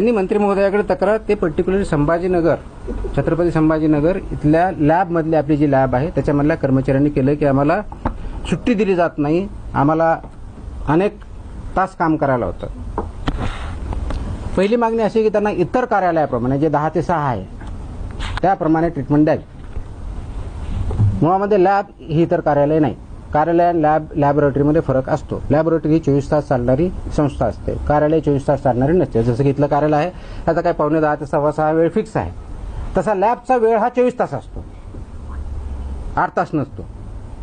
त्यांनी मंत्री महोदयाकडे तक्रार ते पर्टिक्युलरली संभाजीनगर, छत्रपती संभाजीनगर इथल्या लॅबमधली आपली जी लॅब आहे त्याच्यामधल्या कर्मचाऱ्यांनी केलं की आम्हाला सुट्टी दिली जात नाही, आम्हाला अनेक तास काम करायला होतं. पहिली मागणी अशी की त्यांना इतर कार्यालयाप्रमाणे जे 10 ते 6 आहे त्याप्रमाणे ट्रीटमेंट द्यावी. मुळामध्ये लॅब ही इतर कार्यालय नाही. कार्यालय आणि लॅबोरेटरीमध्ये फरक असतो. लॅबोरेटरी ही 24 तास चालणारी संस्था असते, कार्यालय 24 तास चालणारी नसते. जसं की इथलं कार्यालय आहे त्याचा काय 5:45 ते 6:15 वेळ फिक्स आहे, तसा लॅबचा वेळ हा 24 तास असतो, 8 तास नसतो.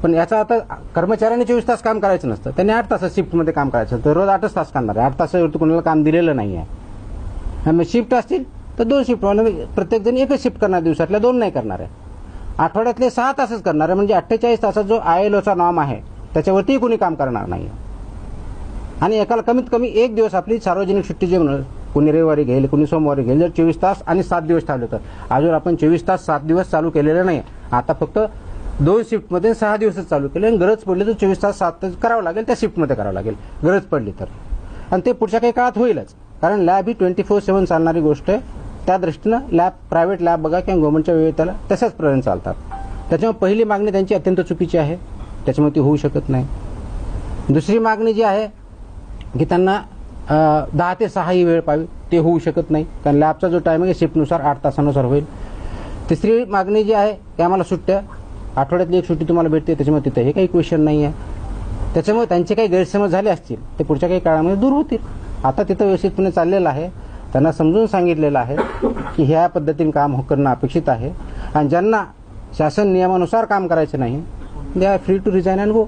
पण याचा आता कर्मचाऱ्यांनी 24 तास काम करायचं नसतं, त्यांनी 8 तास शिफ्टमध्ये काम करायचं, तर रोज 8च तास करणार आहे. 8 तासावरती कोणाला काम दिलेलं नाही आहे. मग शिफ्ट असतील तर 2 शिफ्ट, प्रत्येक जण एकच शिफ्ट करणार, दिवसातल्या 2 नाही करणार आहे. आठवड्यातले 6 तासच करणार आहे. म्हणजे 48 तासात जो ILOचा नॉर्म आहे त्याच्यावरती कोणी काम करणार नाही. आणि एकाला कमीत कमी 1 दिवस आपली सार्वजनिक सुट्टी जे म्हणून कोणी रविवारी घेईल, कोणी सोमवारी घेईल. जर 24 तास आणि 7 दिवस चालू तर अजून आपण 24 तास 7 दिवस चालू केलेलं नाही. आता फक्त 2 शिफ्टमध्ये 6 दिवसच चालू केले आणि गरज पडली तर 24 तास 7 तास करावं लागेल, त्या शिफ्टमध्ये करावं लागेल गरज पडली तर. आणि ते पुढच्या काही काळात होईलच, कारण लॅब ही 24/7 चालणारी गोष्ट आहे. त्या दृष्टीनं लॅब, प्रायव्हेट लॅब बघा किंवा गव्हर्नमेंटच्या वेळी त्याला तशाच प्रमाणे चालतात. त्याच्यामुळे पहिली मागणी त्यांची अत्यंत चुकीची आहे, त्याच्यामुळे ती होऊ शकत नाही. दुसरी मागणी जी आहे की त्यांना 10 ते 6 ही वेळ पाहावी, ते होऊ शकत नाही, कारण लॅबचा जो टायमिंग आहे शिफ्टनुसार 8 तासानुसार होईल. तिसरी मागणी जी आहे की आम्हाला सुट्ट्या, आठवड्यातली 1 सुट्टी तुम्हाला भेटते, त्याच्यामुळे तिथं हे काही क्वेश्चन नाही आहे. त्याच्यामुळे त्यांचे काही गैरसमज झाले असतील ते पुढच्या काही काळामध्ये दूर होतील. आता तिथं व्यवस्थितपणे चाललेलं आहे. त्यांना समजून सांगितलेलं आहे की ह्या पद्धतीने काम करणं अपेक्षित आहे. आणि ज्यांना शासन नियमानुसार काम करायचं नाही, they are free to resign and go.